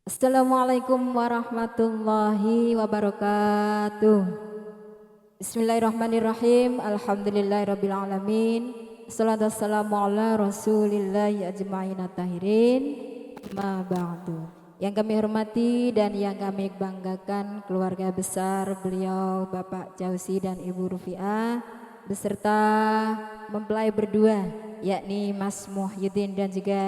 Assalamualaikum warahmatullahi wabarakatuh. Bismillahirrahmanirrahim. Alhamdulillahirabbil alamin. Wassalatu wassalamu ala rasulillahi ajma'in at-tahirin. Ma ba'du. Yang kami hormati dan yang kami banggakan keluarga besar beliau Bapak Jauzi dan Ibu Rufiah beserta mempelai berdua yakni Mas Muhyiddin dan juga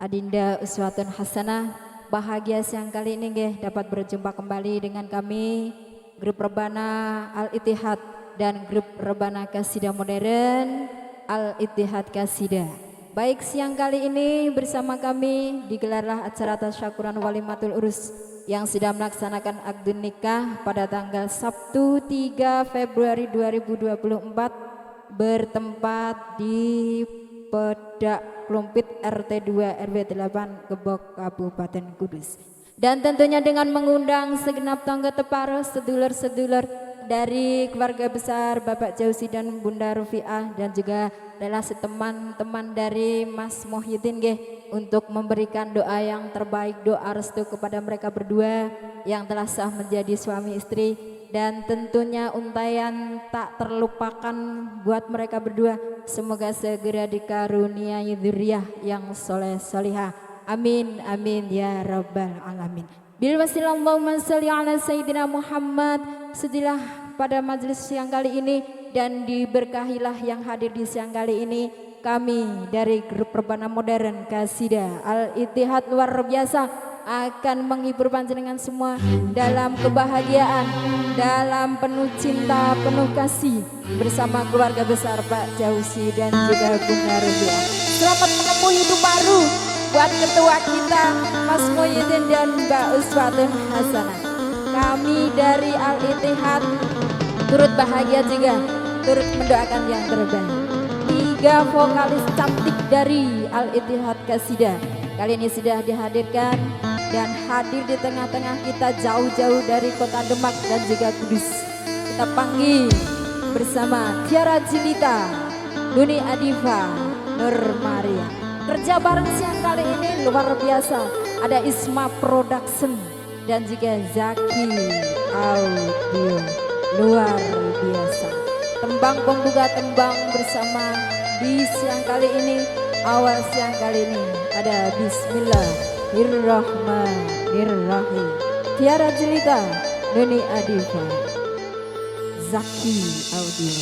Adinda Uswatun Hasanah. Bahagia siang kali ini dapat berjumpa kembali dengan kami grup Rebana Al-Ittihad dan grup Rebana Qasidah Modern Al-Ittihad Qasidah. Baik, siang kali ini bersama kami digelarlah acara tasyakuran walimatul urus yang sudah melaksanakan akad nikah pada tanggal Sabtu 3 Februari 2024 bertempat di Pedak Klumpit RT 2 RW 8 Gebok Kabupaten Kudus. Dan tentunya dengan mengundang segenap tangga teparo sedulur-sedulur dari keluarga besar Bapak Jauzi dan Bunda Rufiah dan juga relasi teman-teman dari Mas Muhyiddin untuk memberikan doa yang terbaik, doa restu kepada mereka berdua yang telah sah menjadi suami istri. Dan tentunya untayan tak terlupakan buat mereka berdua. Semoga segera dikaruniai dzurriyyah yang soleh solihah. Amin amin ya rabbal alamin. Bil wasilah Allahumma sholli ala sayyidina Muhammad. Sedilah pada majelis siang kali ini dan diberkahilah yang hadir di siang kali ini. Kami dari grup Rebana Modern Qasidah Al-Ittihad luar biasa akan menghibur panjenengan semua dalam kebahagiaan, dalam penuh cinta, penuh kasih bersama keluarga besar Pak Jauzi dan juga Bunda Rufiah. Selamat menempuh hidup baru buat ketua kita Mas Muhyiddin dan Mbak Uswatun Hasanah. Kami dari Al-Ittihad turut bahagia juga, turut mendoakan yang terbaik. 3 vokalis cantik dari Al-Ittihad Qasidah kali ini sudah dihadirkan dan hadir di tengah-tengah kita jauh-jauh dari kota Demak dan juga Kudus. Kita panggil bersama Tiara Cilita, Duni Adifa, Nur Maria. Kerja bareng siang kali ini luar biasa. Ada Isma Production dan juga Zaki Audio, luar biasa. Tembang pembuka tembang bersama di siang kali ini, awal siang kali ini ada Bismillahirrahmanirrahim. Tiara Jelita, Nuni Adifa, Zaki Audio.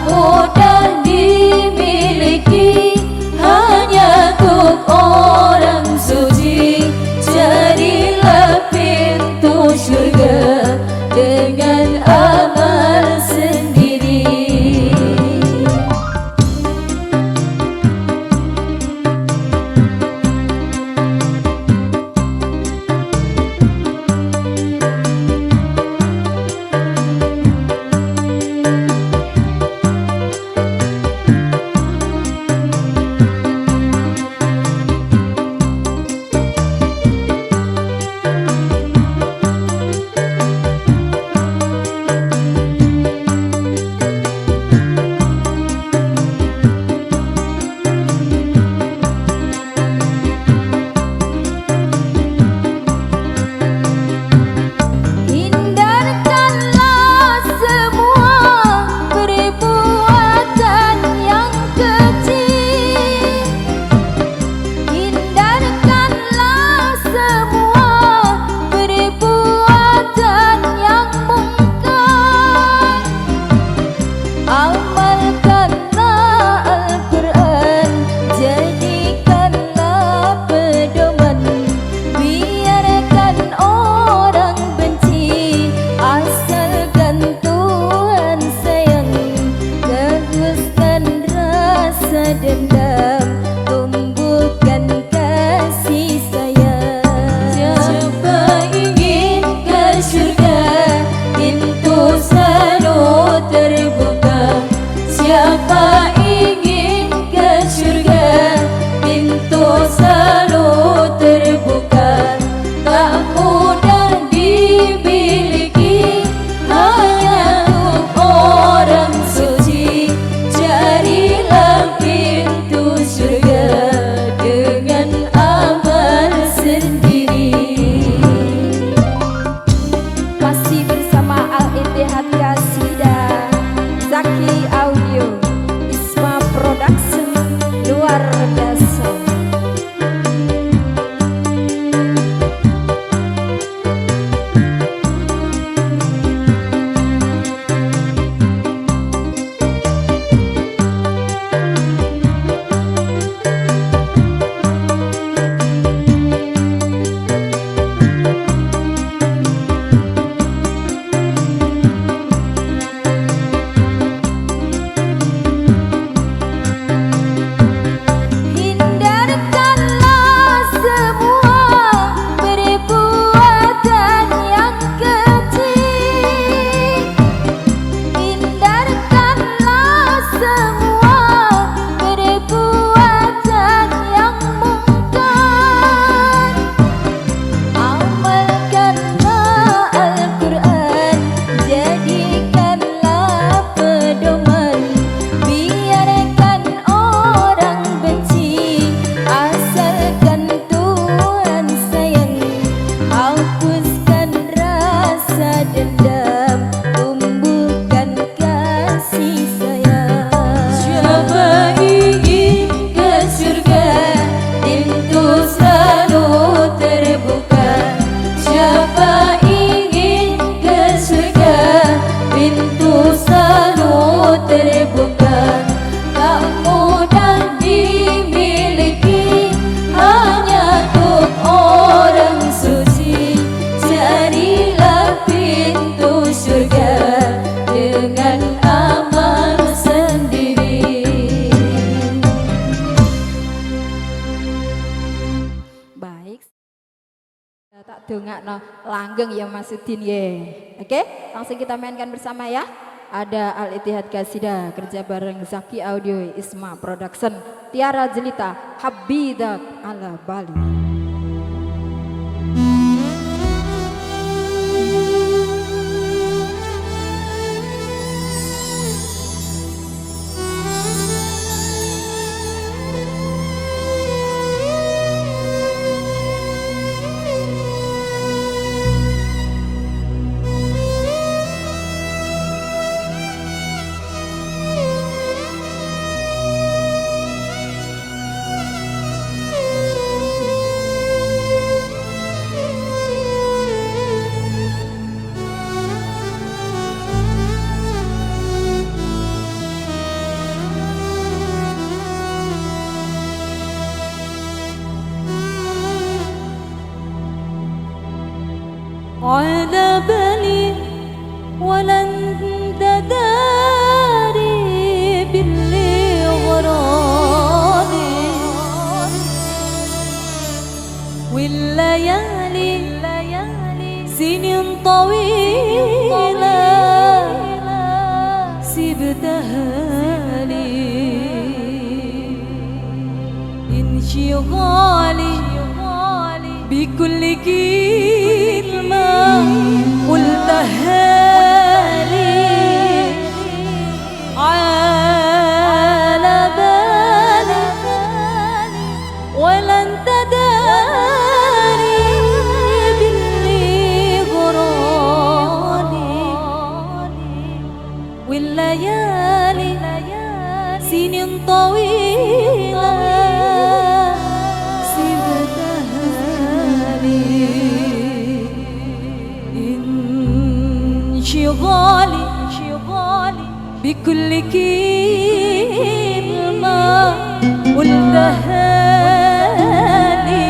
mudah dimiliki, hanya untuk orang suci. Carilah pintu surga dengan amal sendiri. Dendam, tumbuhkan kasih sayang. Siapa ingin ke surga, pintu selalu terbuka. Siapa ingin ke surga, pintu selalu terbuka. Tak mudah dimiliki, hanya untuk orang suci. Carilah pintu surga dengan amal sendiri. Masih bersama Al-Ittihad Qasidah, Zaki Audio, Isma Production, luar biasa. Tak dongakno langgeng ya Mas Udin ye. Oke, langsung kita mainkan bersama ya. Ada Al-Ittihad Qasidah kerja bareng Zaki Audio, Isma Production, Tiara Jelita, Habidat ala Bali. بكل كلمة قلتها لي على بالي ولا انت داري باللي غراني والليالي سنين طويلة سبتها لي انشغالي بكل كلمة قلتها لي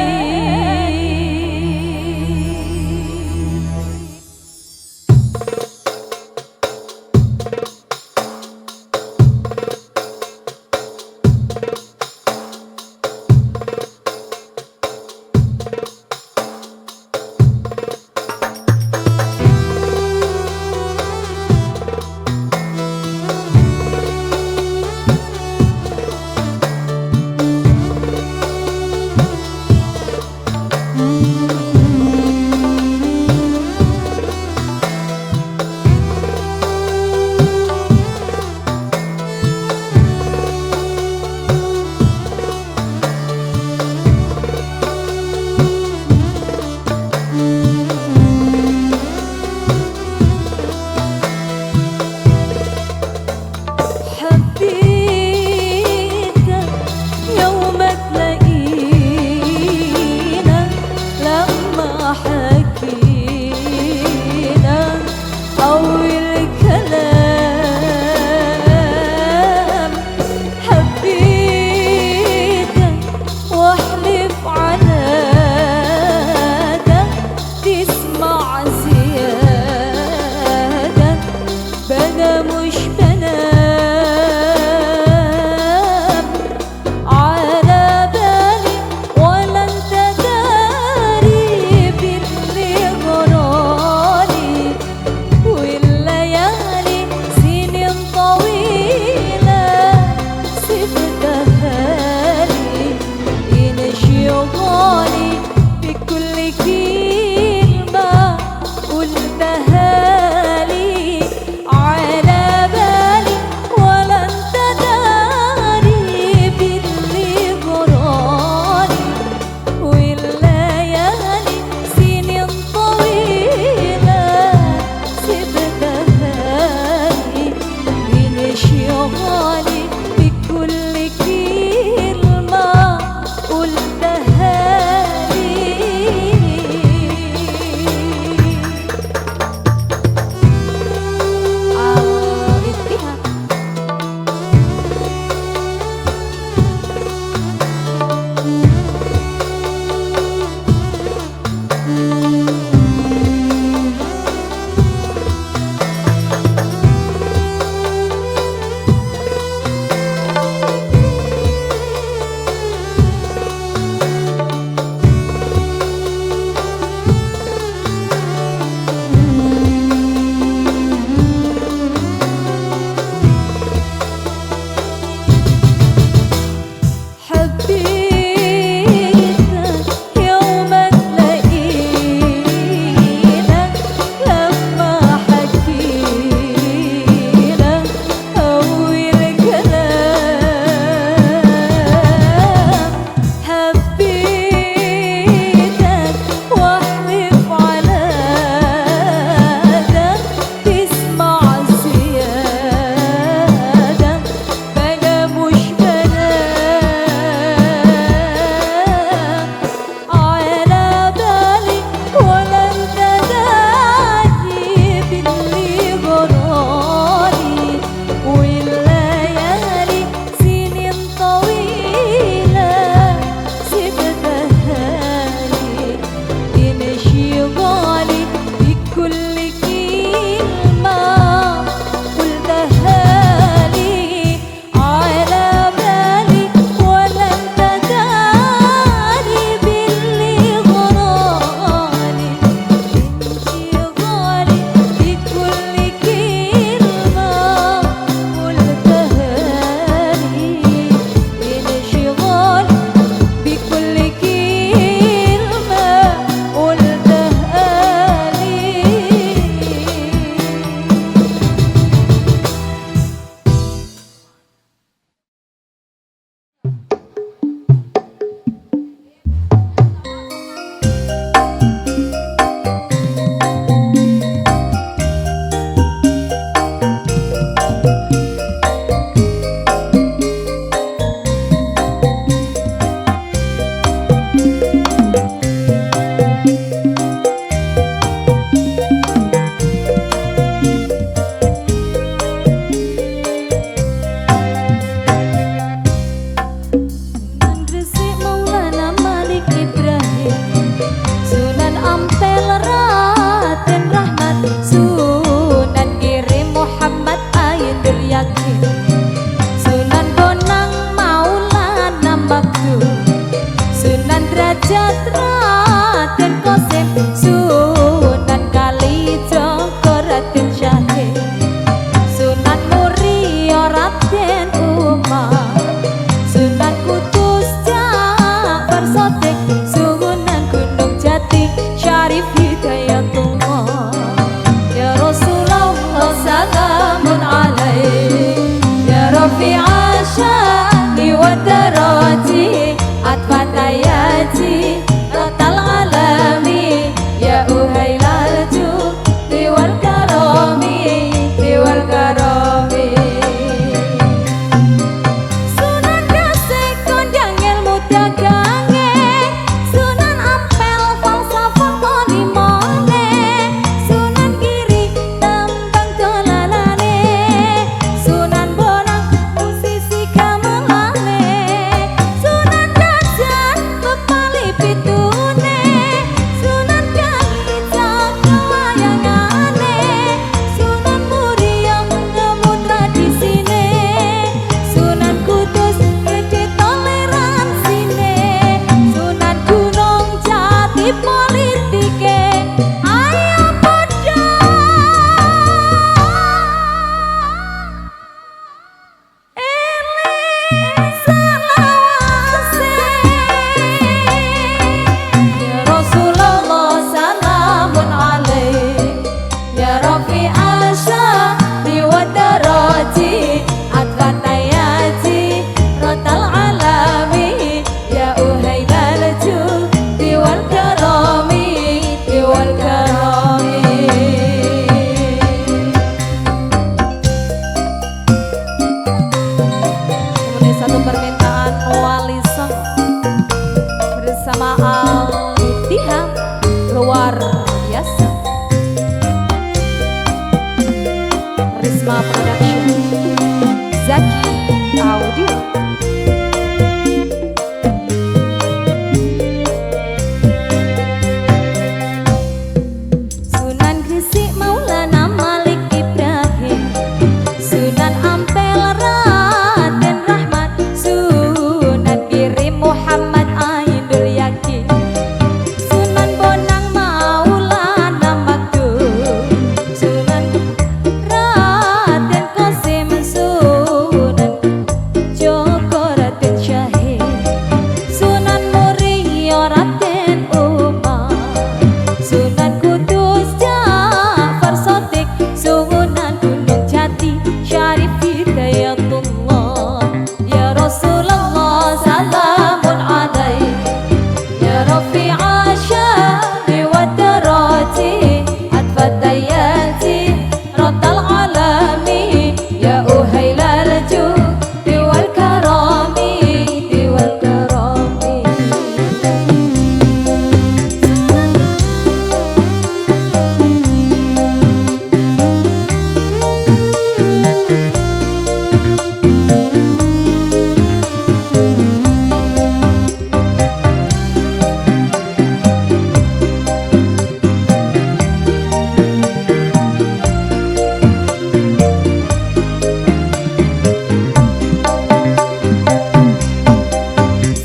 satu permintaan Wali Songo bersama Al-Ittihad luar biasa. Risma Production, Zaki Audio. Sunan Gresik Maulana Malik Ibrahim, Sunan Ampel Raden Rahmat, Sunan Giri Muhammad Aidul Yakin, Sunan Bonang Maulana Maktum, Sunan Raden Qasim, Sunan Joko Raden Syahid, Sunan Muria Raden Umar, Sunan Kudus Ja'far Shadiq, Sunan Gunung Jati Syarif Hidayatullah. Ya Rasulullah salamun alaik, Ya Rafi'a syami wa darati, Atfatayati Ratal alami, Ya Uhailal judi wal karami, Diwal karami.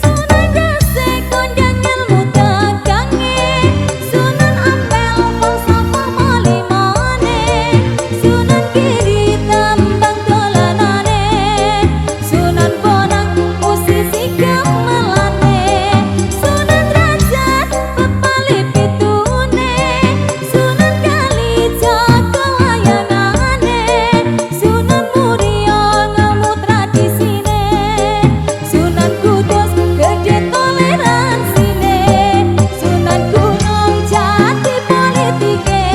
Sunan Gresik kondang ilmu dagange, Sunan Ampel falsafah malimane, Sunan Giri tambang dolanane, Sunan Bonang musisi gamelane, Sunan Derajat pepali pitune, Sunan Kalijaga layanane, Sunan Muria ngemu tradisine, Sunan Kudus gede toleransine, Sunan Gunung Jati politike.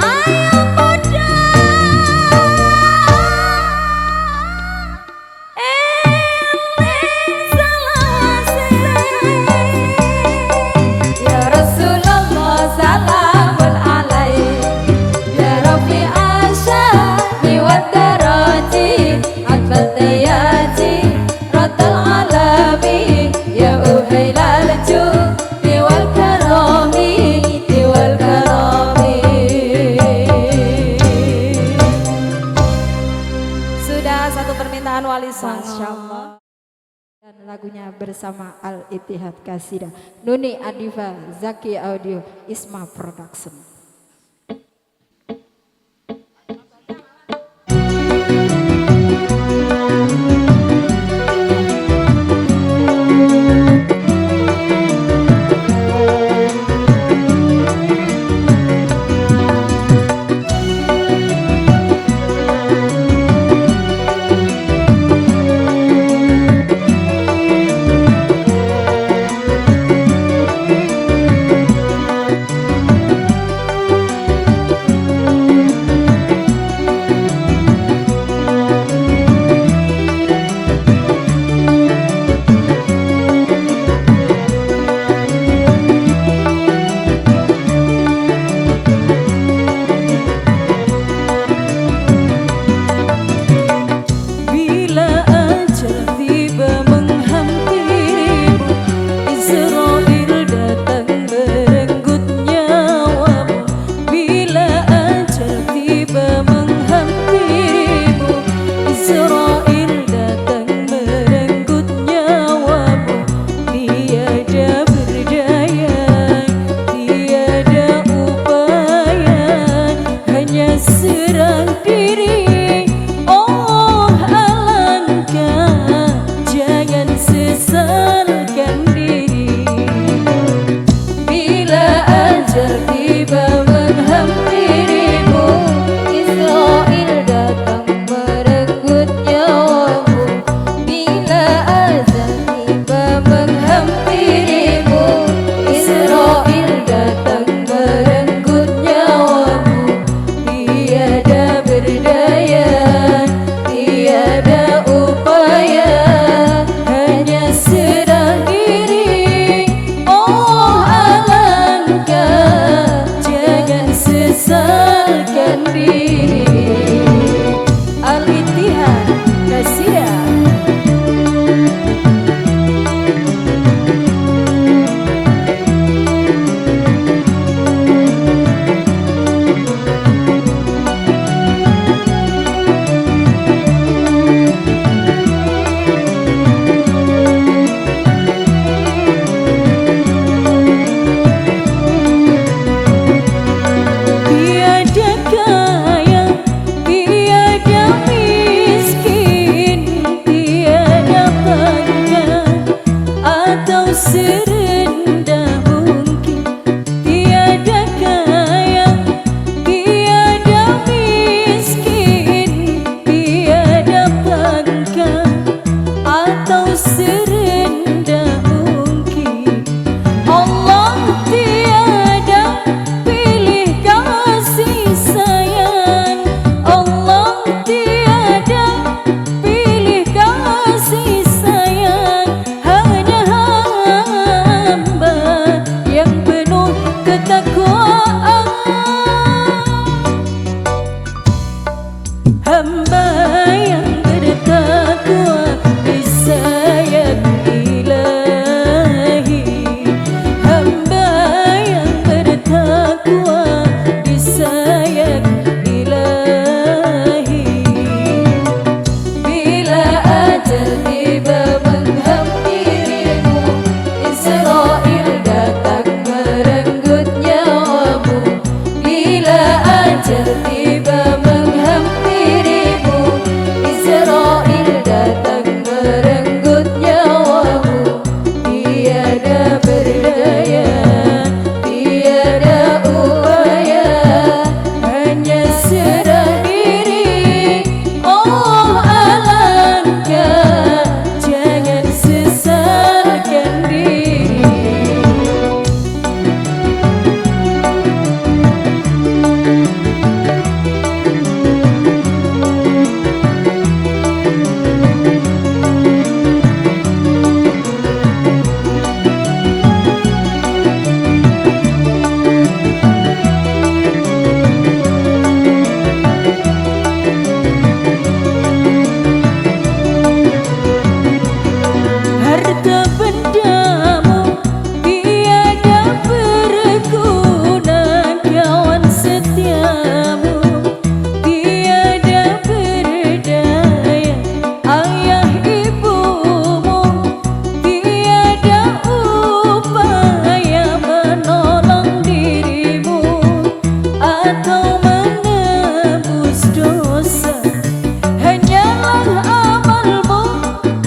Ayo podo eling selawase, Ya Rasulullah salamun alaik, Ya Rafi'a syami wa darati, Atfatayati Ratal alami, Ya Uhailal judi wal karami, Diwal karami. Sudah satu permintaan Wali Songo dan lagunya bersama Al-Ittihad Qasidah, Nuni Adifa, Zaki Audio, Isma Production. serendah mungkin, tiada kaya, tiada miskin, tiada pangkat atau serendah mungkin. Allah tiada pilih kasih sayang, Allah tiada pilih kasih sayang, hanya hamba yang penuh ketakwaan, hamba yang bertakwa disayang Ilahi, hamba yang bertakwa disayang Ilahi. Bila ajal tiba menghampirimu, Israel datang merenggut nyawamu. Bila ajal tiba menghampirimu, Israel datang merenggut nyawamu. Tiada berdaya, tiada upaya, hanya serah diri. Oh alangkah, jangan sesalkan diri. Harta bendamu tiada berguna, kawan setiamu tiada berdaya, ayah ibumu tiada upaya menolong dirimu atau menebus dosa. Hanyalah amalmu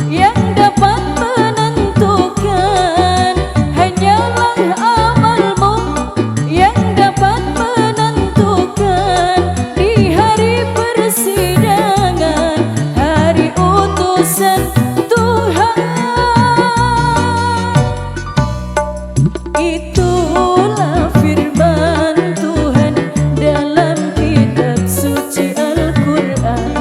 yang dapat menentukan, hanyalah amalmu yang dapat menentukan di hari persidangan, hari utusan Tuhan. Itulah firman Tuhan dalam kitab suci Al-Quran.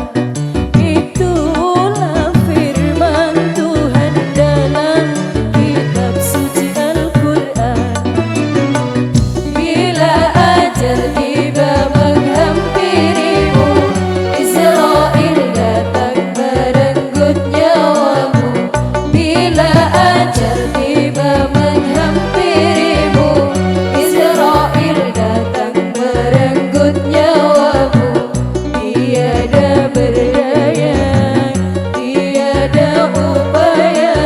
Itulah firman Tuhan dalam kitab suci Al-Quran. Bila ajal tiba menghampirimu, Israel datang merenggut nyawamu. Bila ajal tiba menghampirimu, Israel datang merenggut nyawamu. Tiada berdaya, tiada upaya,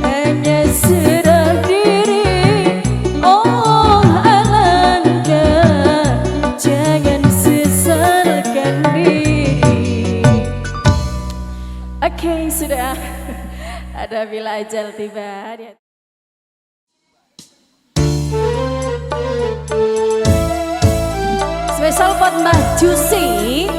hanya serah diri. Oh alangkah, jangan sesalkan diri. Oke, sudah ada bila ajal tiba. Spesial buat Mbah Jusi.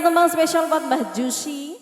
satu tembang spesial buat Mbah Juicy.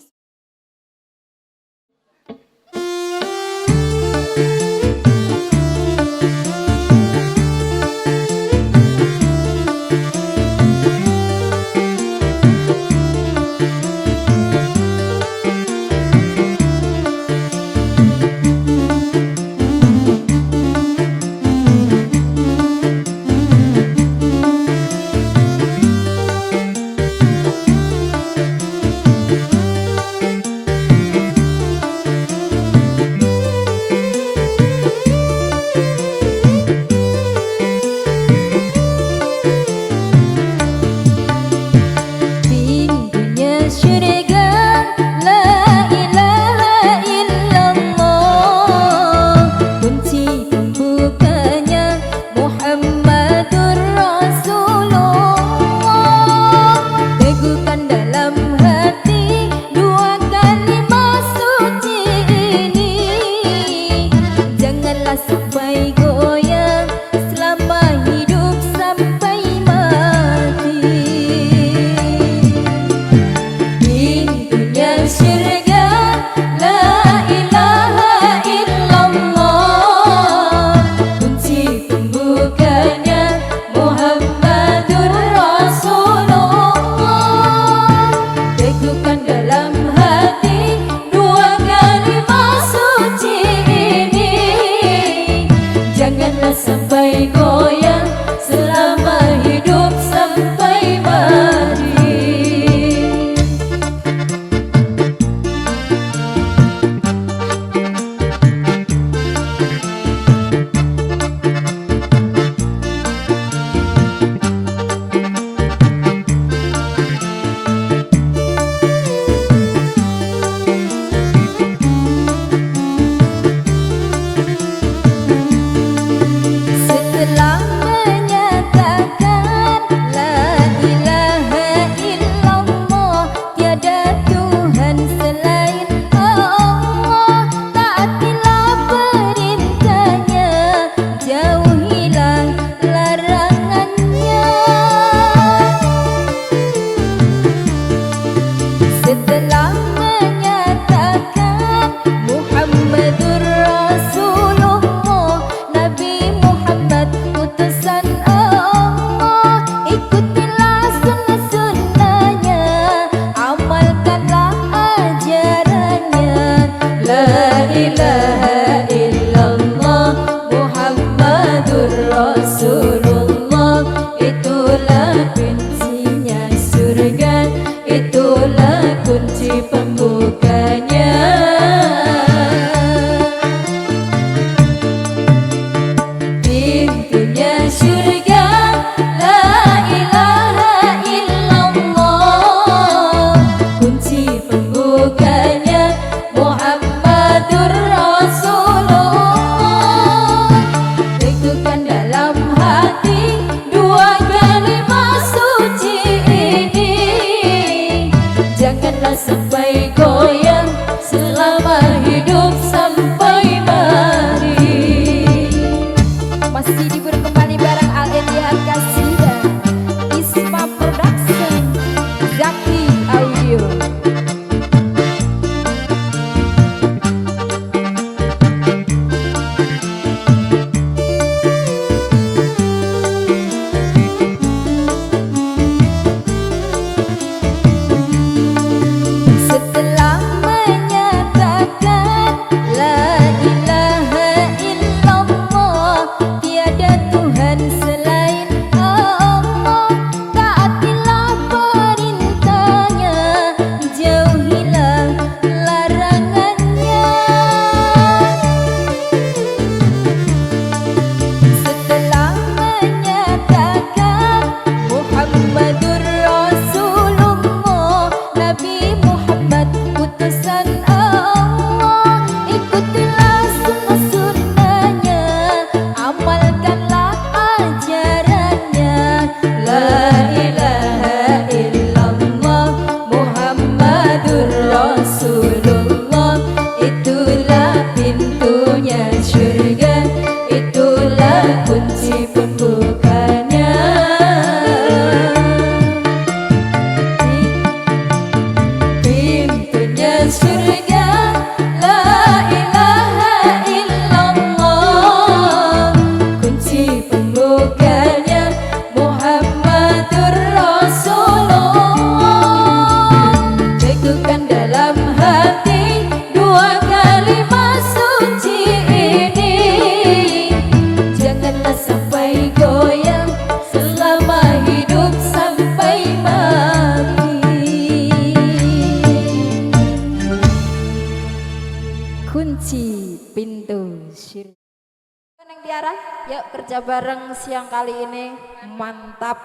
kerja bareng siang kali ini mantap.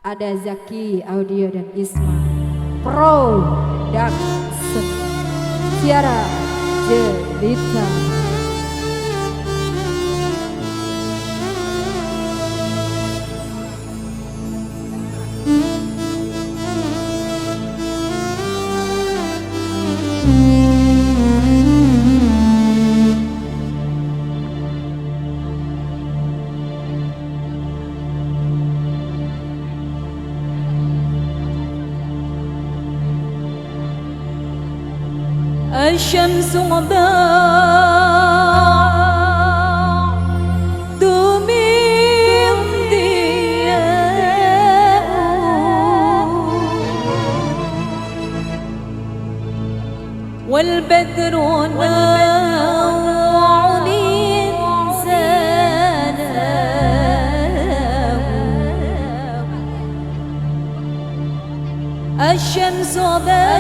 Ada Zaki Audio dan Isma Production, Tiara Jelita. الشمس بعد من ضياء والبدر نوع إنسانه الشمس بعد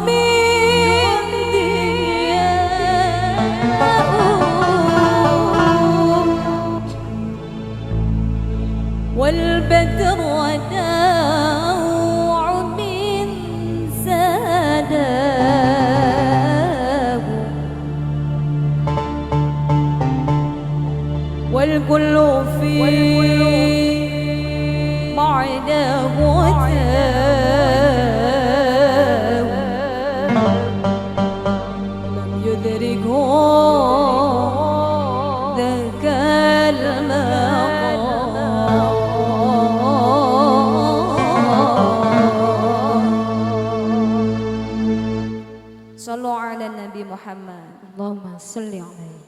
من ضياء والبدر نوع من سناه والكل في معناه تاه لم يدركه ذاك المقام. صلوا على النبي محمد. Allahumma sholli alaihi.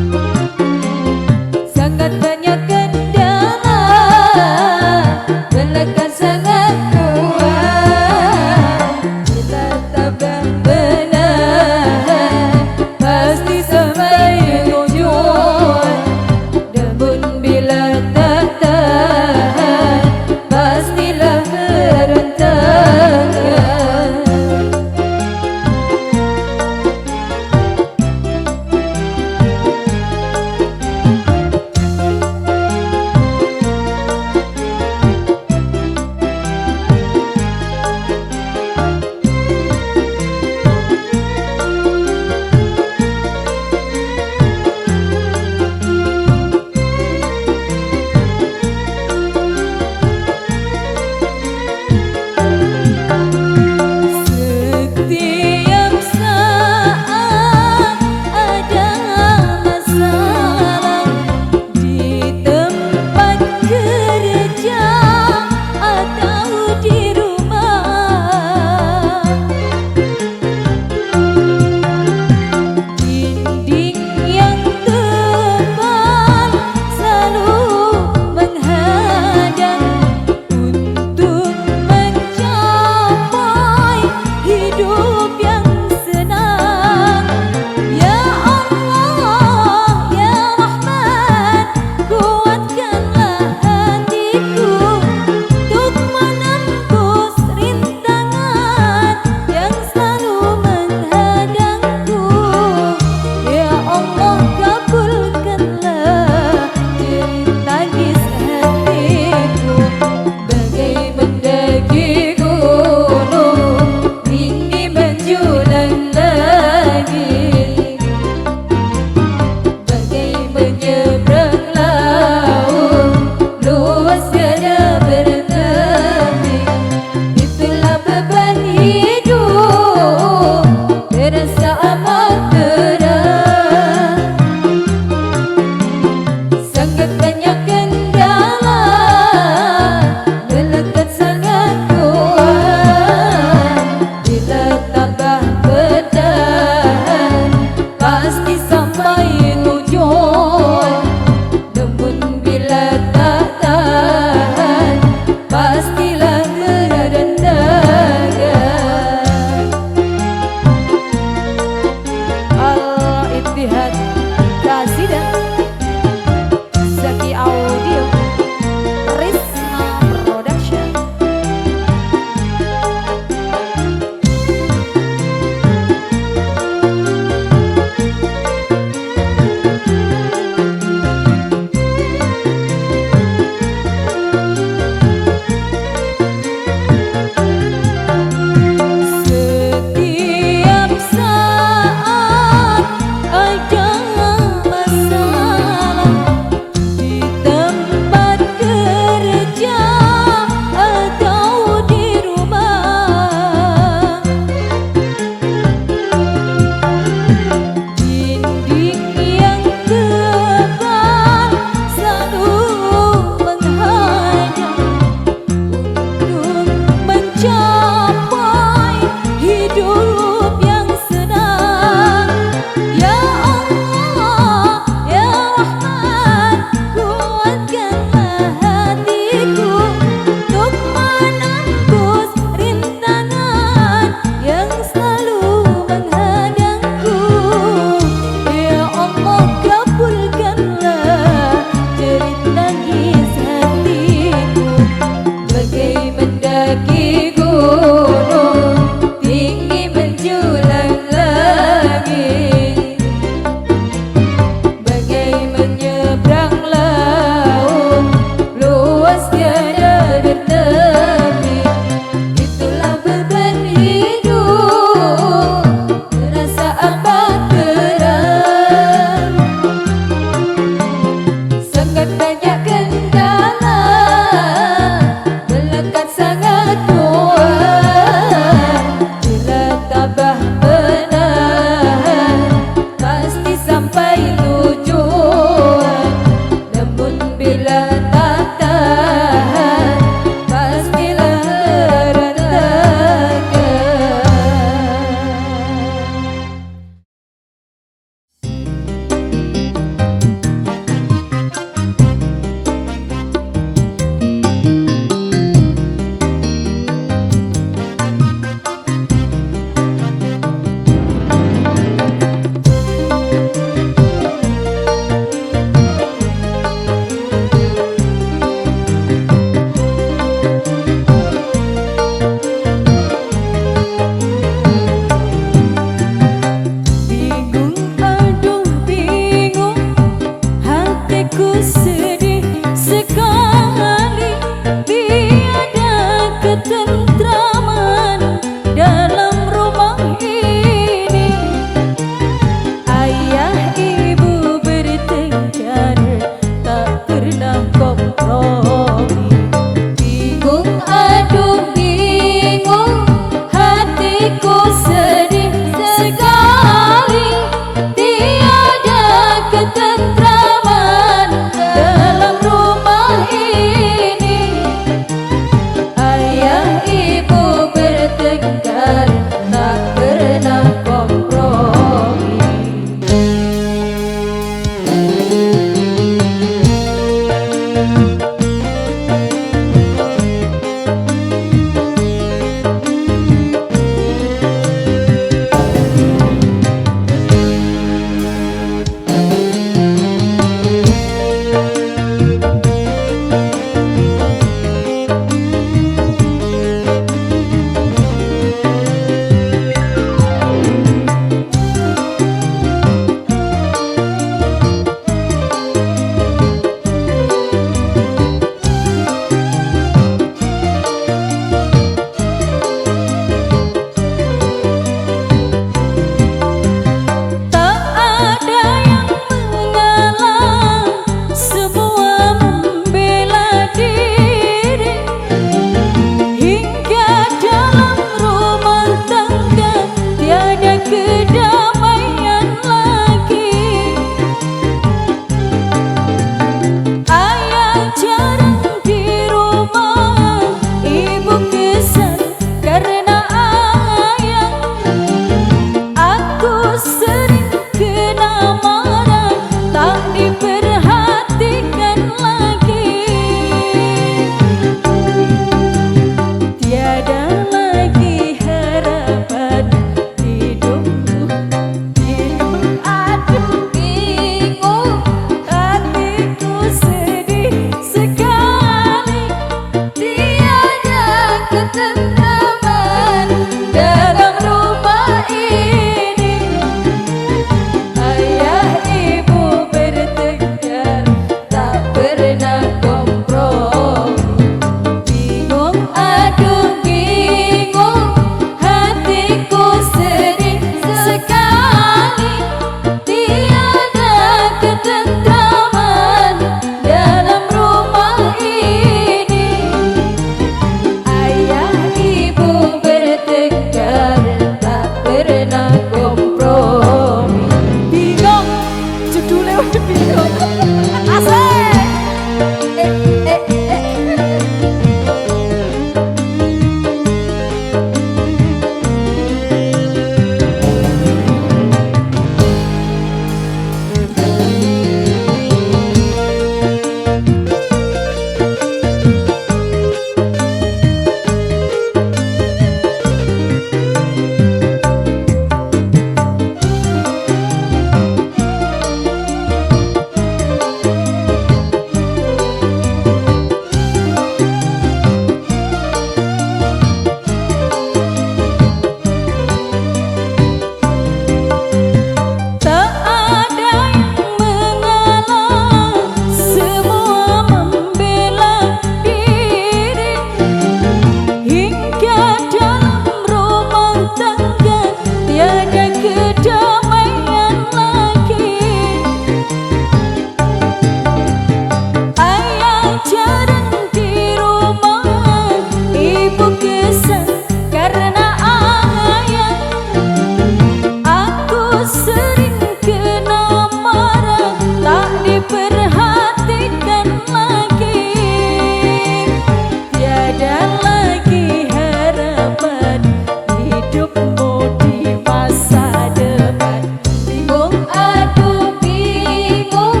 aduh bingung,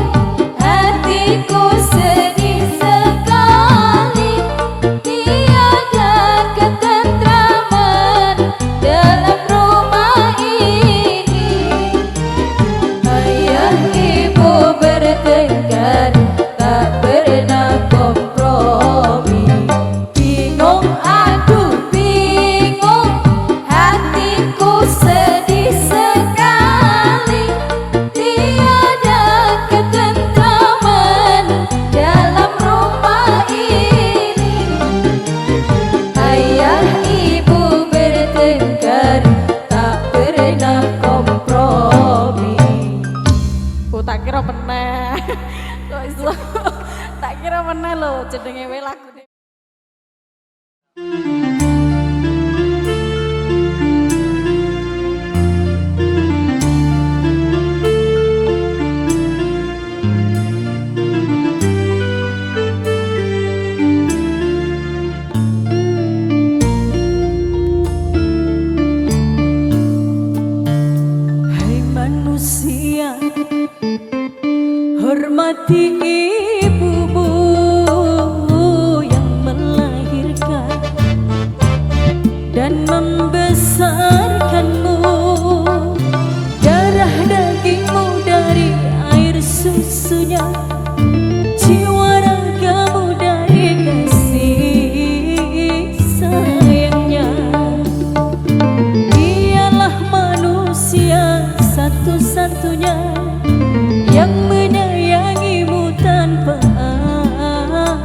hatiku sedih sekali, tiada ketentraman dalam rumah ini. Ayah ibu bertengkar, tak pernah kompromi. Bingung, aduh bingung, hatiku sedih sekali, tiada ketentraman dalam rumah ini. Ayah ibu bertengkar, tak pernah kompromi. Tak kira meneh. Kok iso? Tak kira meneh lho jenenge wae lagune. Hai manusia, hormati ibumu yang melahirkan dan membesarkanmu. Darah dagingmu dari air susunya, jiwa ragamu dari kasih sayangnya. Dialah manusia satu-satunya yang menyayangimu tanpa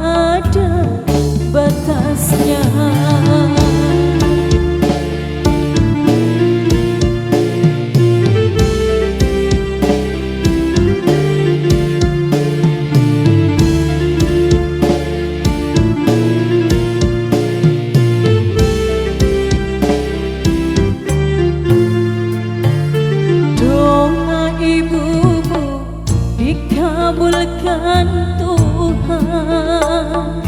ada batasnya. Doa ibumu dikabulkan Tuhan,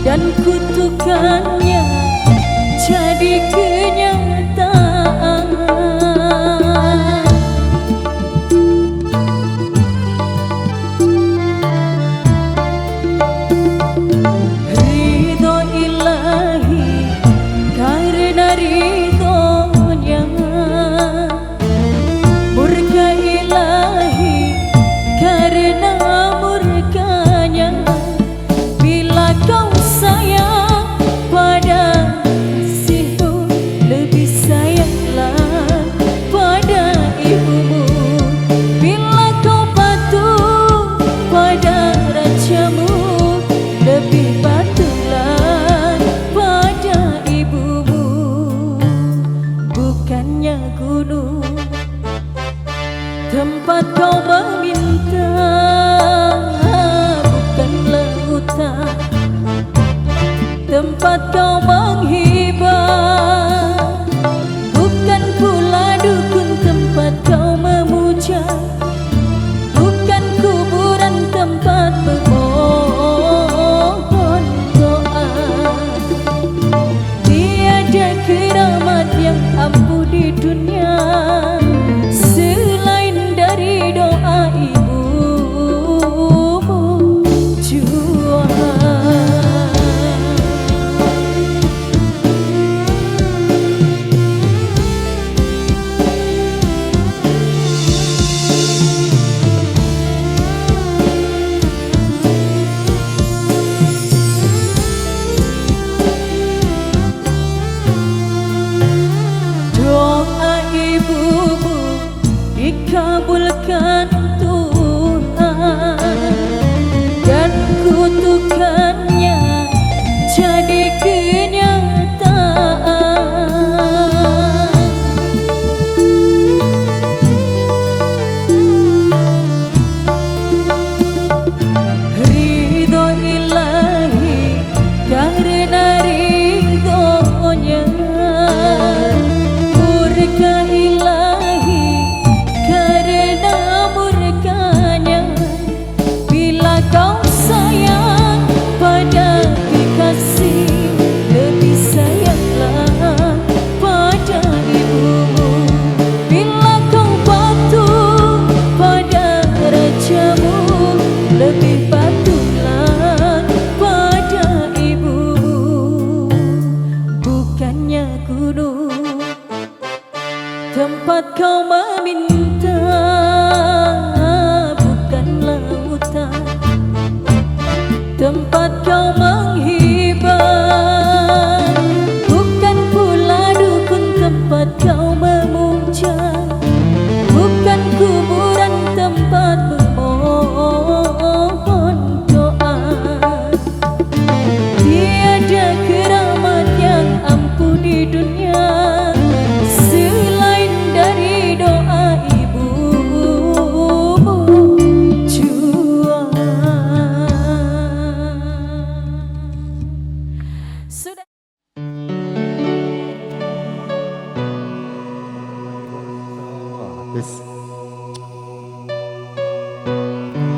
dan kutukannya jadi kenyataan. Ridho ilahi karena ridhonya, murka ilahi karena murkanya. Bila kau sayang pada kasihmu, lebih sayanglah pada ibumu. Bila kau patuh pada rajamu, lebih patuhlah pada ibumu. Bukannya gunung tempat kau meminta, bukan lautan tempat kau menghibah, bukan pula dukun tempat kau memuja, bukan kuburan tempat memohon doa. Tiada keramat yang ampuh di dunia selain dari doa ibumu jua.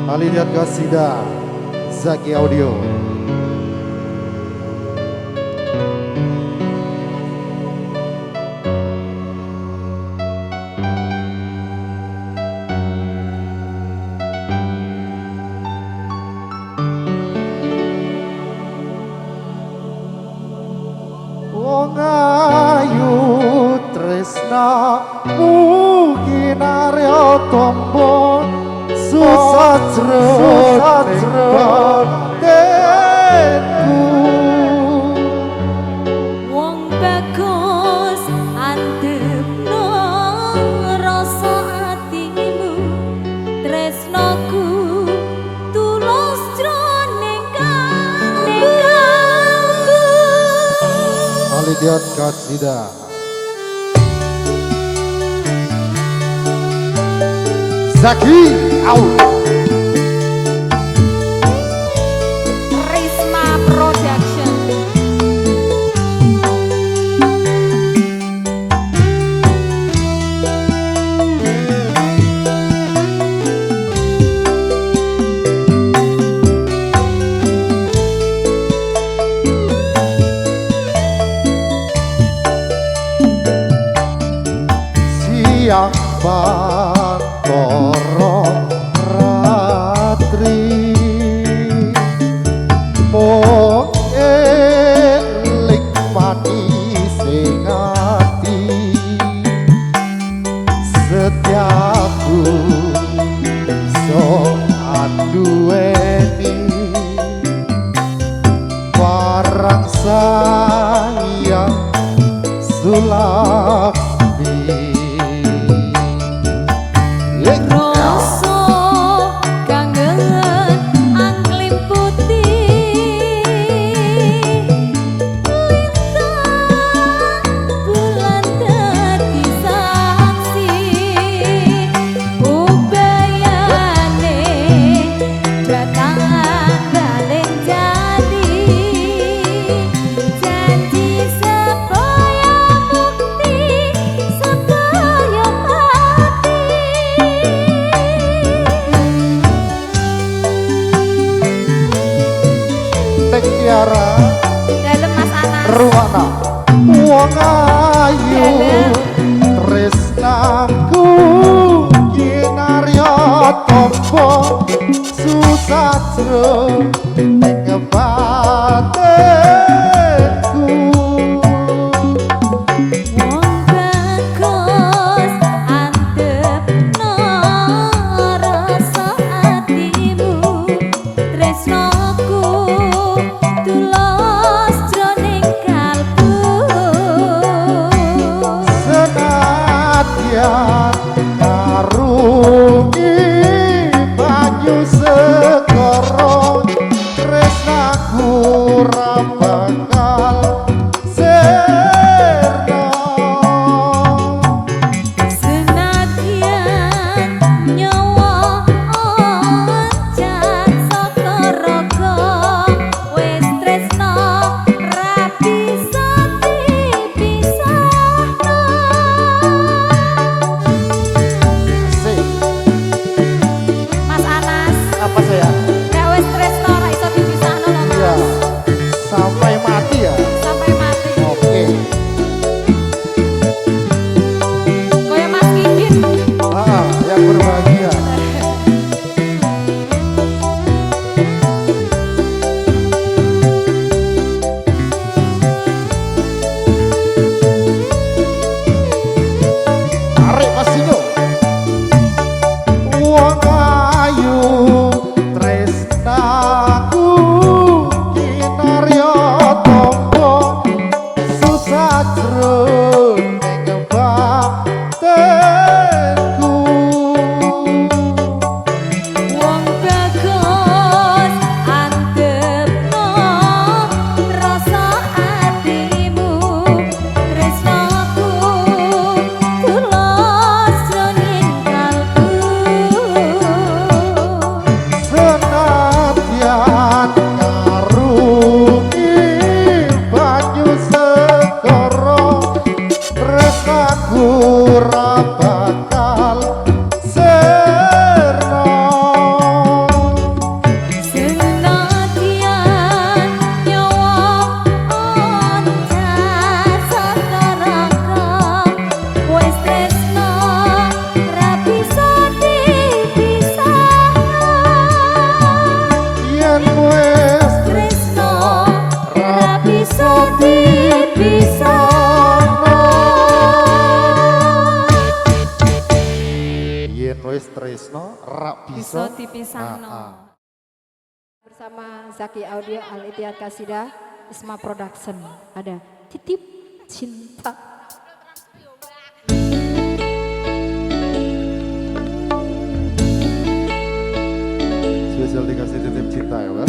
Al-Ittihad Qasidah Zaki Audio. Wong ayu tresna mungkin arya tombo susah jroning Wong bagus antepno rasa atimu tresnaku tulus jroning kalbu Al-Ittihad Qasidah Zaki Audio. Risma Production. Siang Bantoro Ratri mung eling manis ing ati setiaku so anduweni barang sayang Sulaksmi. Rasa kangen anglim putih lintang bulan dadi saksi ubayane batangan balen jadi janji sepaya bukti sepaya mati Tek Tiara Dalem Mas Anas. Ruwana wong ayu tresnaku kinarya tombo susah jroning batinku. Wong bagus antepno rasa atimu tresnaku tulus jroning kalbu Senadyan karungi banyu segara tresnaku ra bakal sirna. senadyan nyawa oncat saka raga wis tresna ra bisa dipisahno Asik. Mas Anas. Apa saya? Nek wis tresno ora iso dipisahno lho Mas. Ya, sampai mati ya. Sampai mati. Oke. Koyo Mas Kidin. Yang berbahagia. Tarik Mas Dino. Wong ayu tresnaku kinarya tombo susah jroning batinku. Wong bagus antepno rasa atimu tresnaku tulus jroning kalbu rak bisa bisa. dipisahno. Bersama Zaki Audio Al Ittihad Qasidah Isma Production ada Titip Cinta. Spesial dikasih titip cinta ya kan.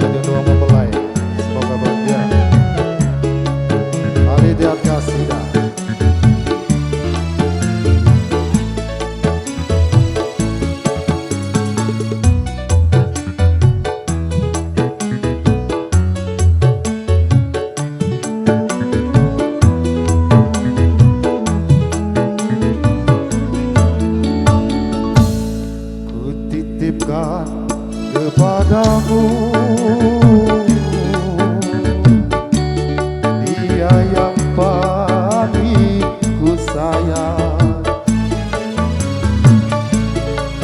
Jadi dua mempelai, semoga bahagia. Al Ittihad Qasidah. Kutitipkan kepadamu dia yang paling ku sayang.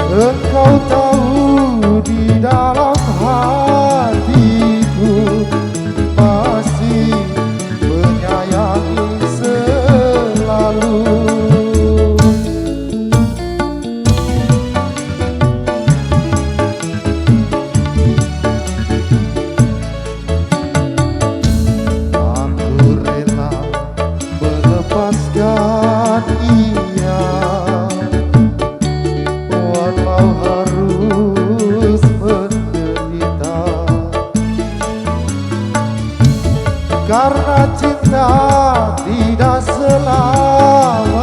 Engkau tahu di dalam hatiku masih menyayangi selalu. Melepaskan ia walau harus menderita, karena cinta tidak selamanya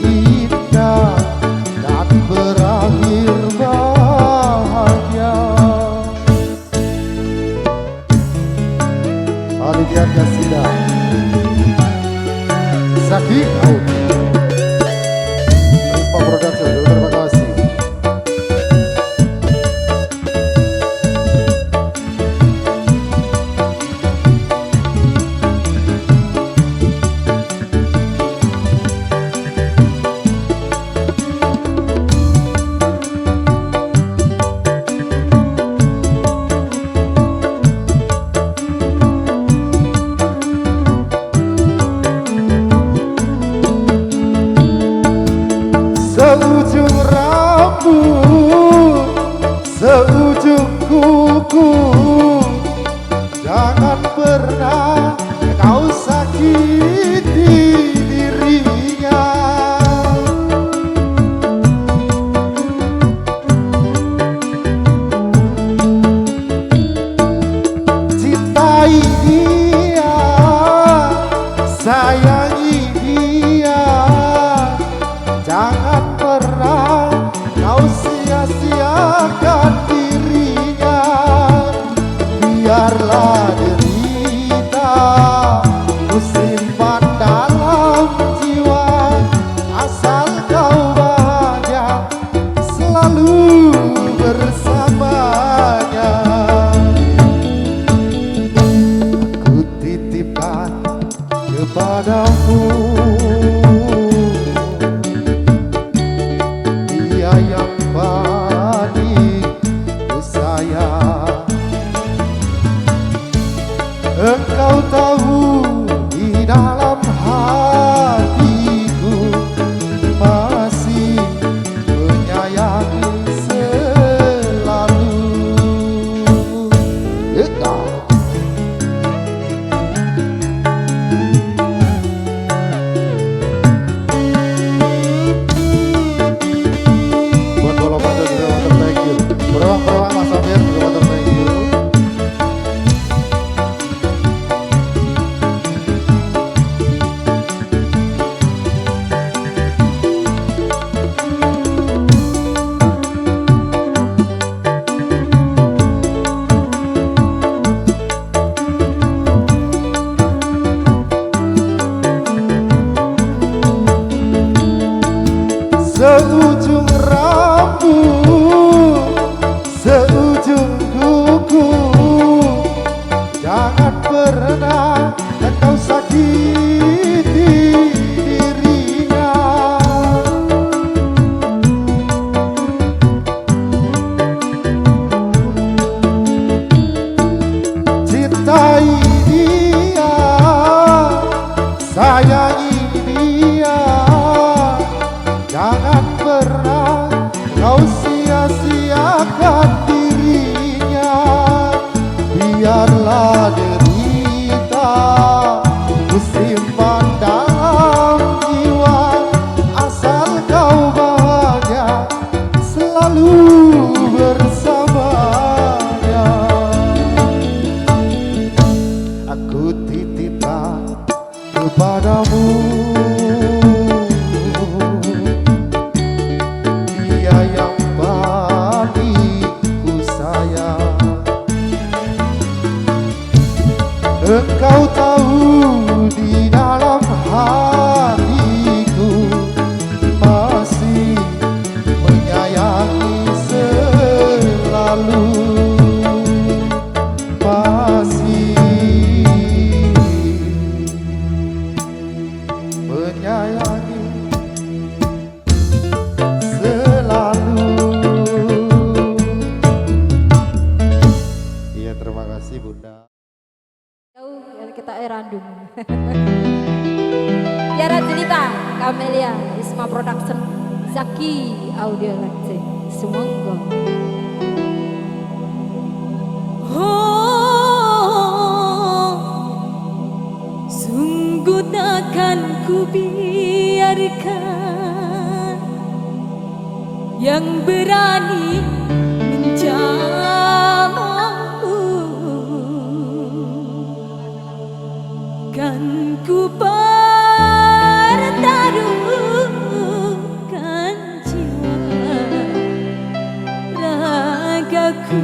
indah dan berakhir bahagia. Al Ittihad Qasidah Zaki Audio Isma Production, terima kasih. Seujung rambut, seujung kuku, jangan pernah kau sakiti dirinya. Cintai dia, sayangi dia, jangan pernah kau sia-siakan dirinya. Biarlah derita ku simpan dalam jiwa, asal kau bahagia selalu bersamanya. Aku titipkan kepadamu dia yang paling ku sayang. Engkau tahu di dalam hatiku masih menyayangi selalu. Buat bola mata sayangi dia, jangan pernah kau sia-siakan dirinya. Biarlah derita ku simpan dalam jiwa, asal kau bahagia selalu bersamanya. Aku titipkan kepadamu dia yang paling ku sayang. Engkau tahu di dalam hatiku masih menyayangi selalu, masih menyayangi selalu. Iya, terima kasih Bunda. Jauh ya kita Randung. Tiara Jelita, Kamelia, Isma Production, Zaki Audio Lecce, Sumangga. Oh, sungguh takkan ku biarkan yang berani menjamahmu, kan ku pertaruhkan jiwa ragaku.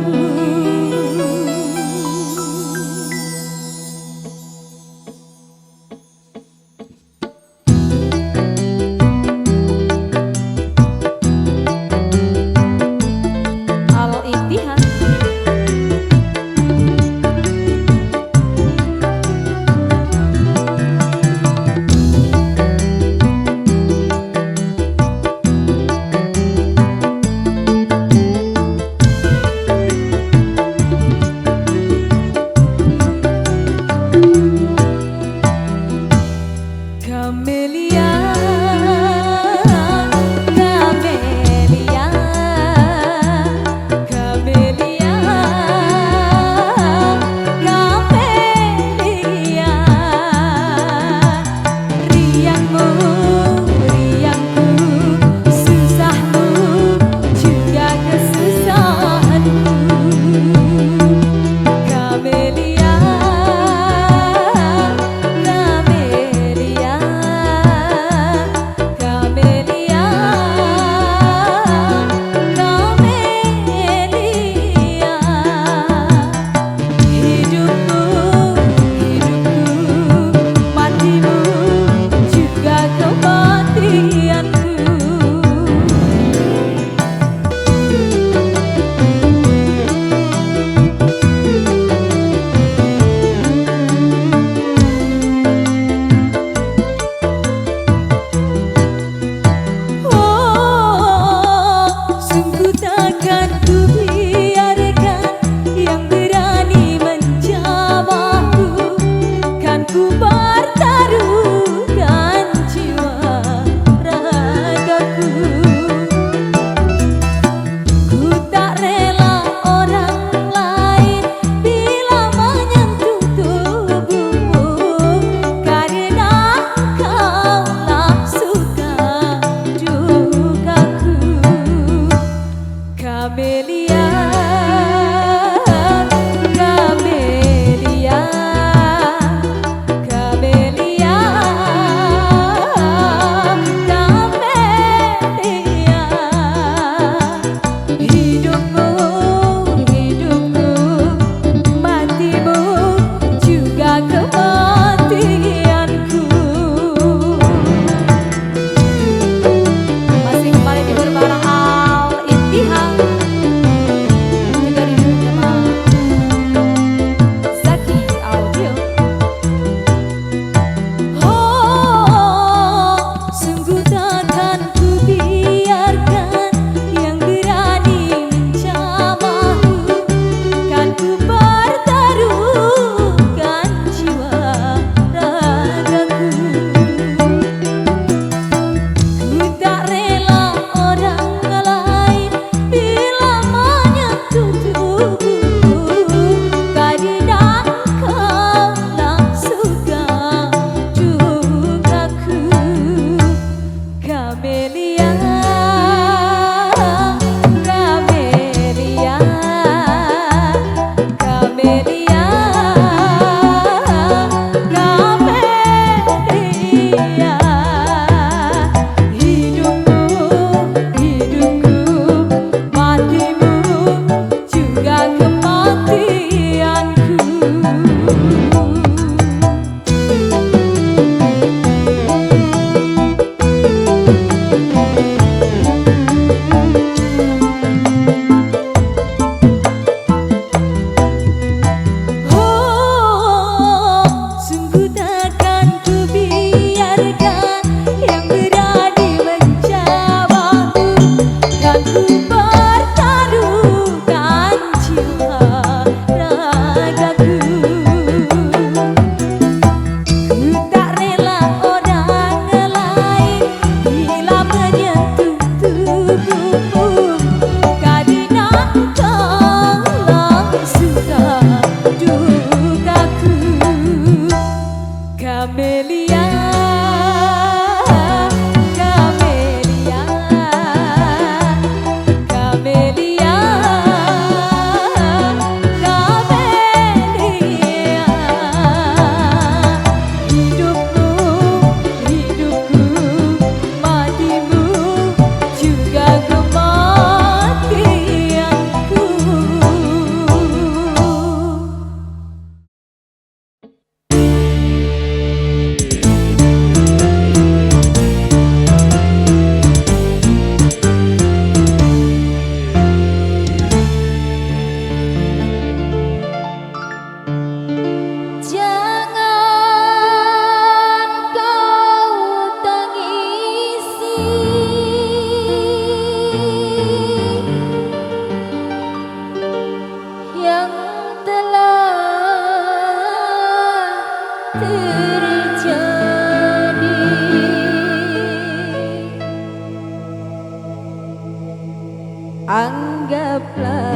Anggaplah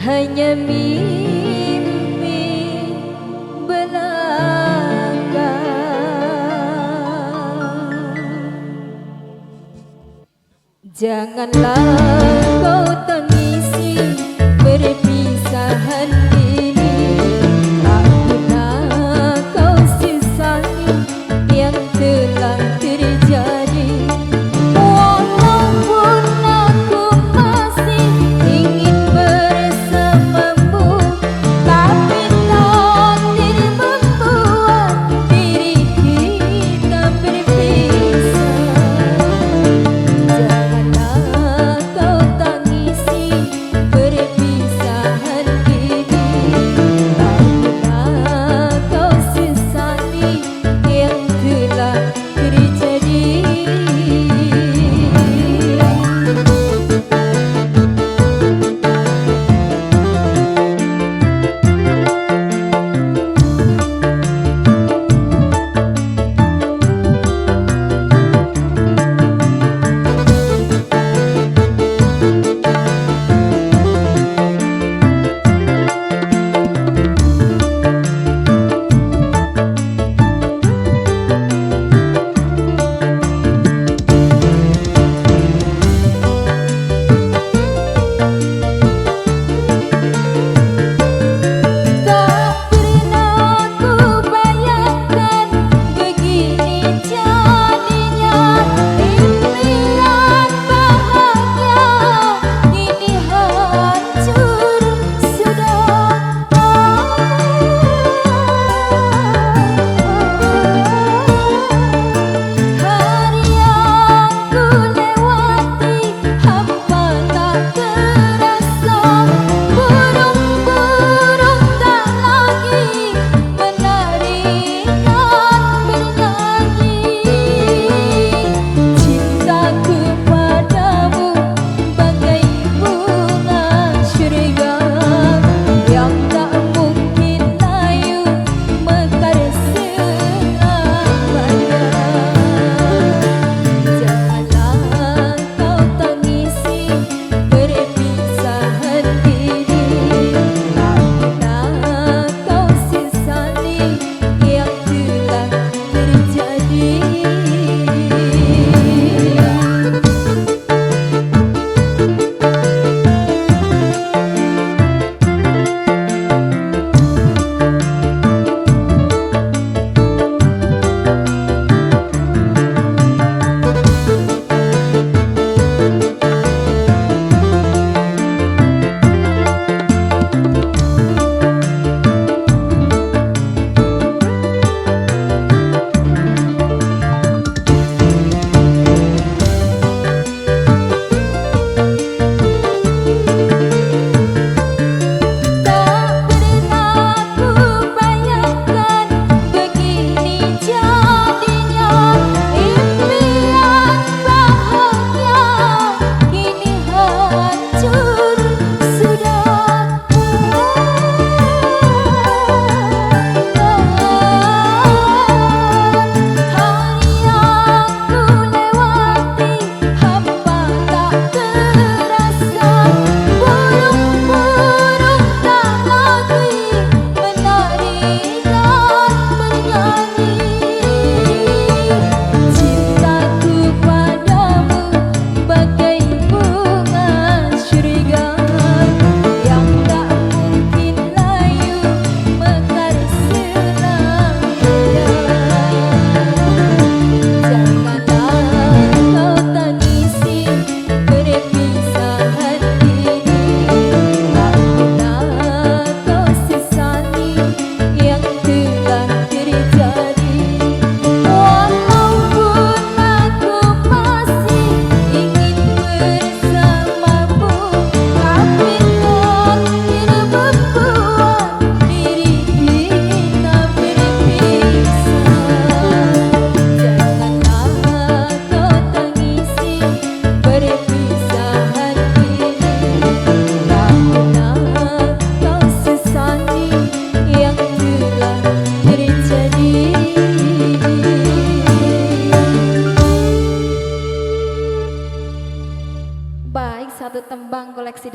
hanya mimpi belaka. Janganlah kau tangisi perpisahan ini, tak pernah kau sesali yang telah terjadi. Walaupun aku masih ingin bersamamu, tapi takdir membuat diri kita berpisah. Janganlah kau tangisi perpisahan ini, tak pernah kau sesali yang telah terjadi.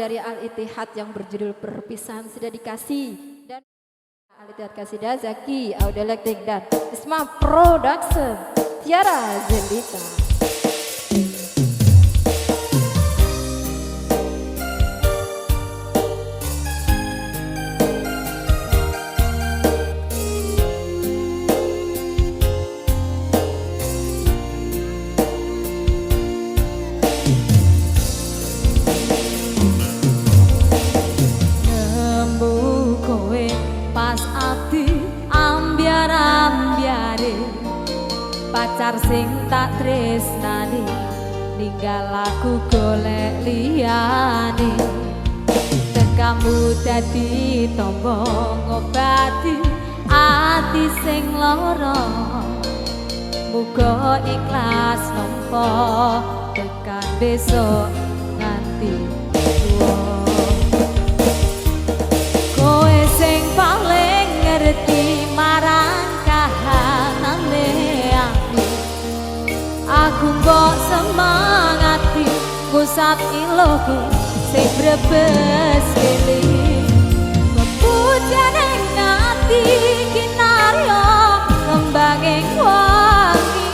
dari Al-Ittihad yang berjudul Perpisahan sudah dikasih, dan Al-Ittihad Kasidah Zaki Audio Lighting dan Isma Production Tiara Zelita. Pacar sing tak tresnani ninggal aku golek liyane, tekamu dadi tombo ngobati ati sing lara, muga ikhlas nampa tekan besok nganti tuwa. Kowe sing paling ngerti marang kahanane aku mbok semangati pusat iloku sing brebes pilih kepujane ngati kinaryo kembanging wangi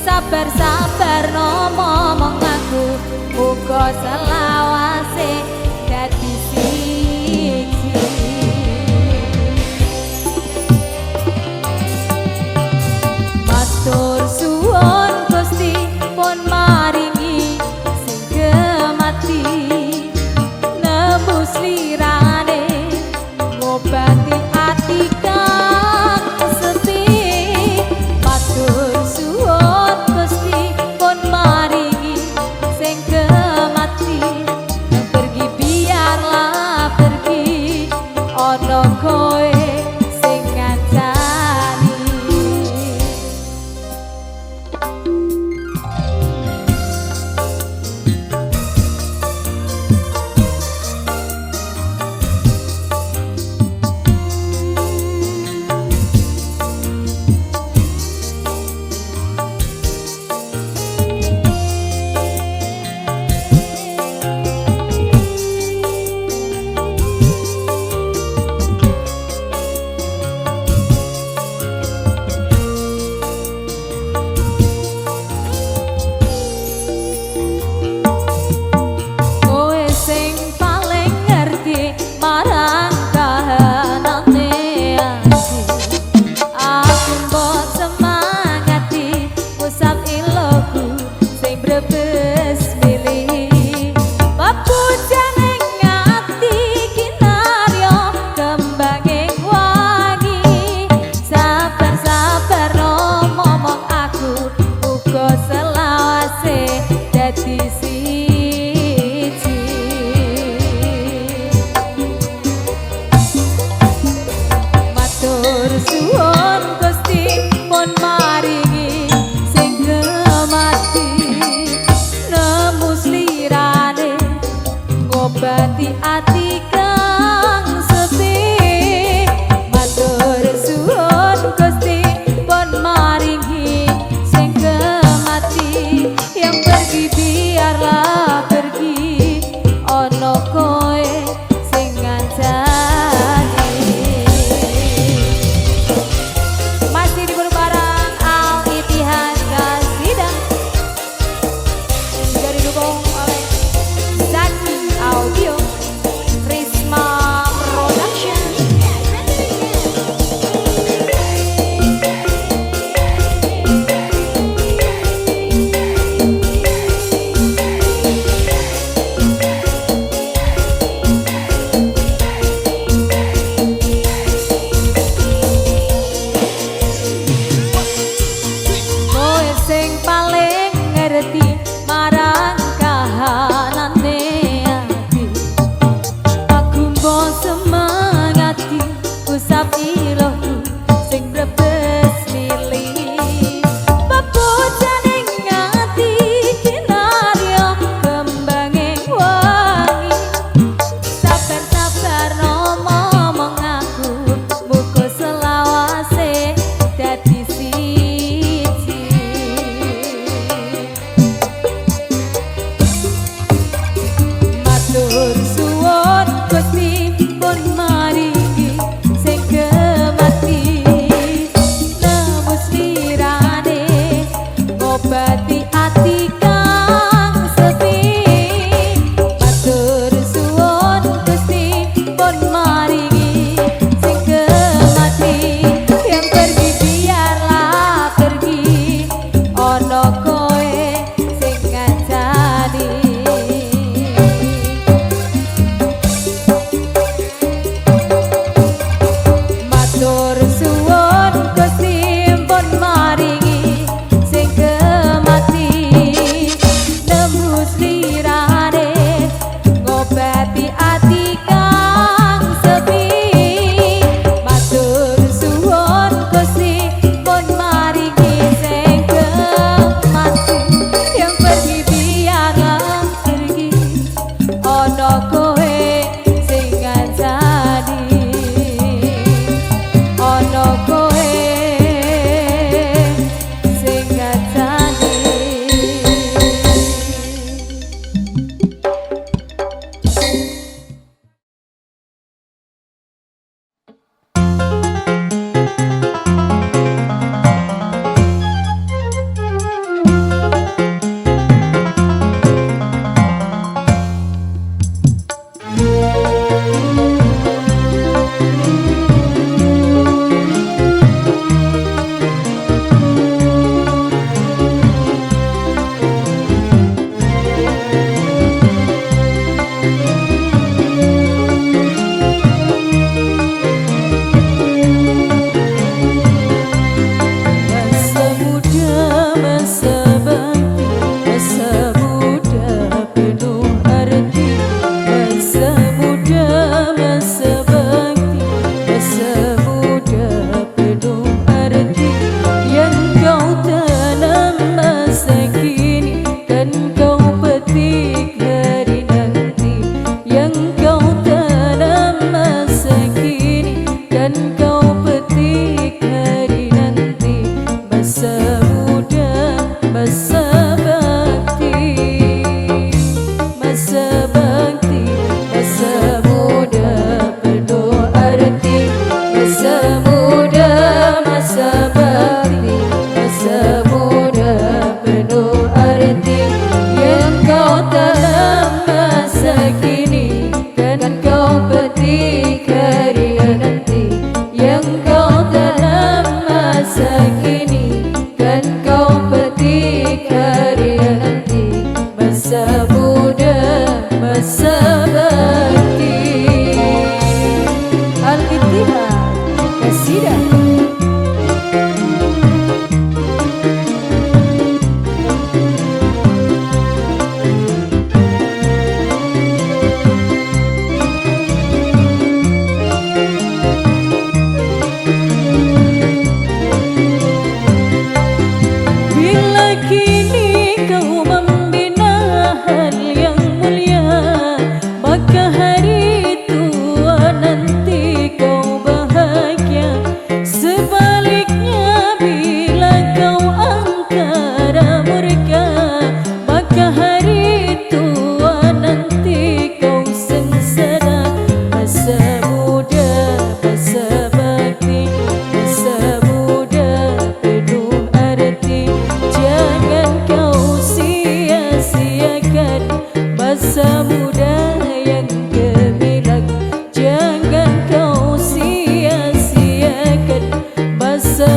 sabar-sabar nomo mengaku muga selawase dadi siji. Matur suwun pun maringi sing gemati nembus lirane ngobati ati kang sepi. Matur suwun Gusti pun maringi sing gemati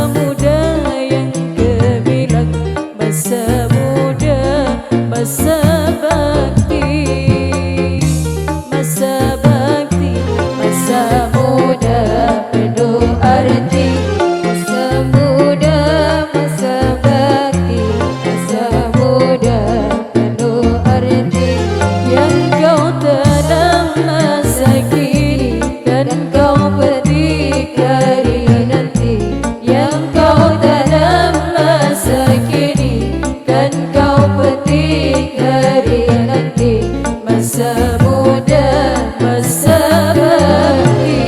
muda yang gemilang, masa muda, masa bakti, masa bakti, masa muda penuh arti, Masa muda, masa bakti, masa muda penuh arti. yang kau tanam masa kini dan kau petik hari nanti, yang kau tanam masa kini dan kau petik hari nanti, masa muda, masa bakti.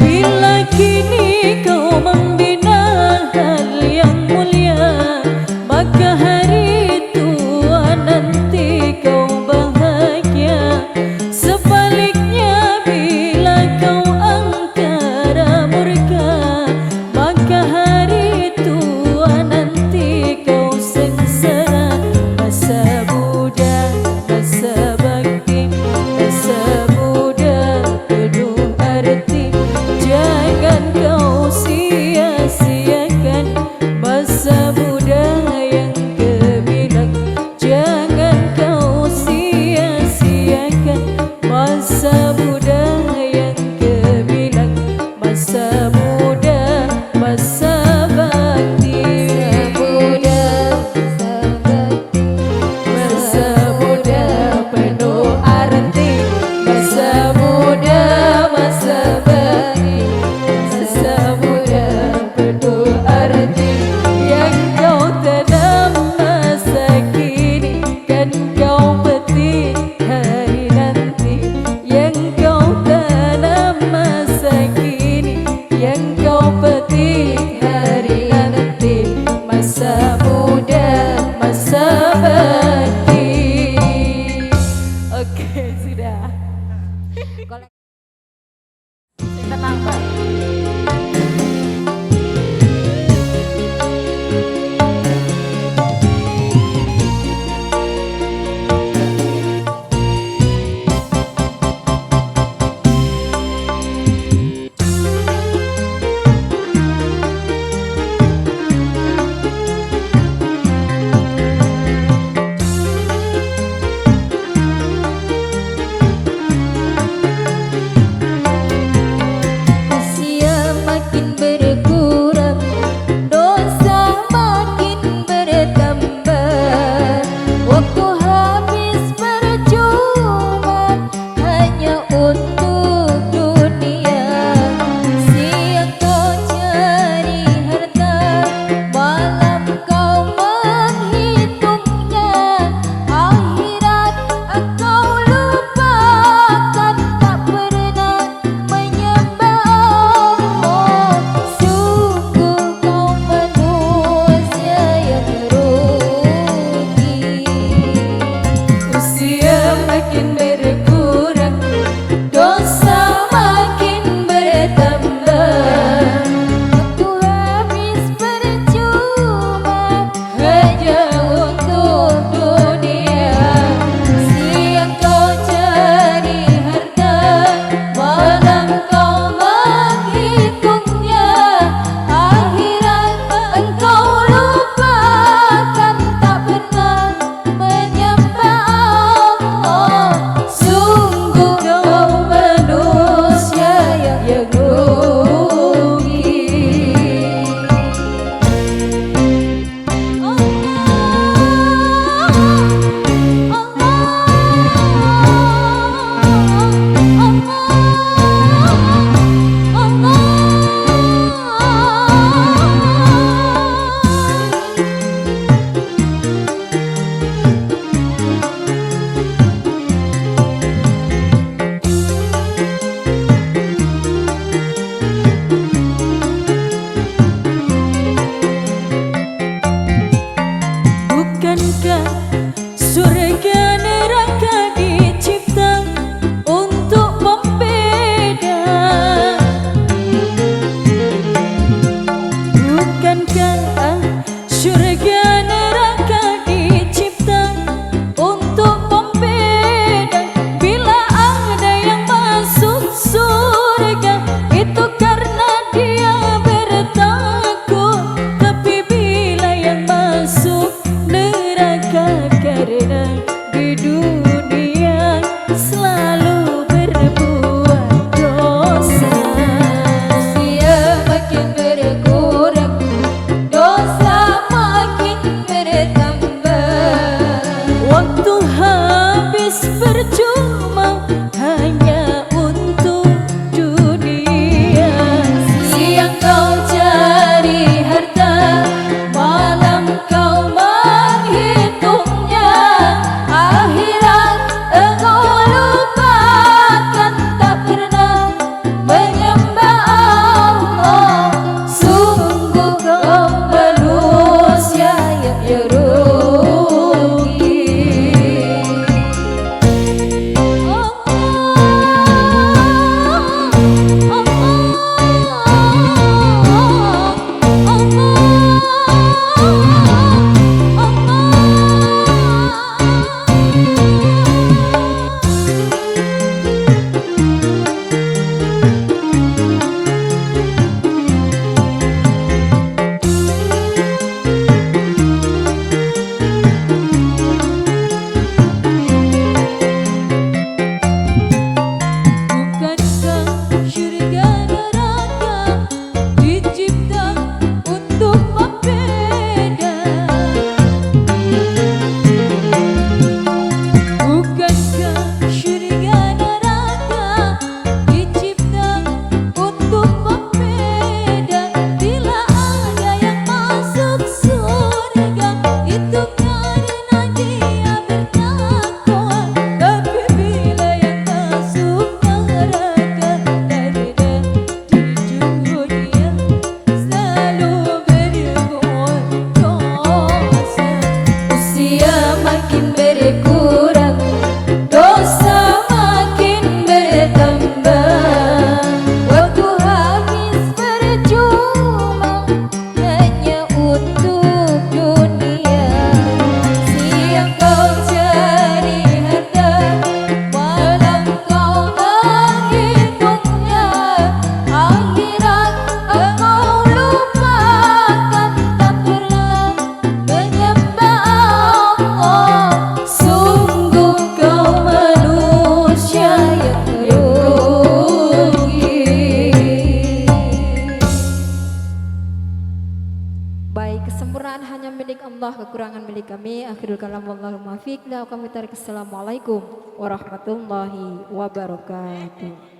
Bila kini kau membina hal yang mulia, maka hari tua nanti kau bahagia. Sebaliknya bila kau angkara murka, maka hari tua nanti kau sengsara. Masa muda, masa bakti, masa muda penuh arti, jangan kau sia-siakan masa muda yang gemilang, jangan kau sia-siakan masa muda yang gemilang, masa muda, masa bakti, Masa muda, masa bakti, masa muda penuh arti, masa muda, masa bakti, masa muda penuh arti, yang kau tanam masa kini kan kau petik hari nanti, yang kau tanam masa kini, yang kau petik hari nanti, masa muda, masa bakti. Oke, sudah. tenang Pak. Usia bercuma hanya untuk dunia. Siang kau cari harta, malam kau menghitungnya. Akhirat engkau lupakan, tak pernah menyembah Allah. Sungguh kau manusia yang rugi. Bukankah syurga neraka dicipta untuk pembeda? Bukankah syurga neraka dicipta untuk pembeda? Bila ada yang masuk surga, itu karena dia bertakwa. Tapi bila yang masuk neraka, karena di dunia selalu berbuat dosa. Usia makin berkurang, dosa makin bertambah. Waktu habis percuma hanya untuk dunia. Siang kau cari harta, malam kau menghitungnya. Akhirat engkau lupakan, tak pernah menyembah Allah. Sungguh kau manusia yang rugi. Baik, kesempurnaan hanya milik Allah, kekurangan milik kami. Akhirul kalam wallahu muwaffiq. Assalamualaikum warahmatullahi wabarakatuh.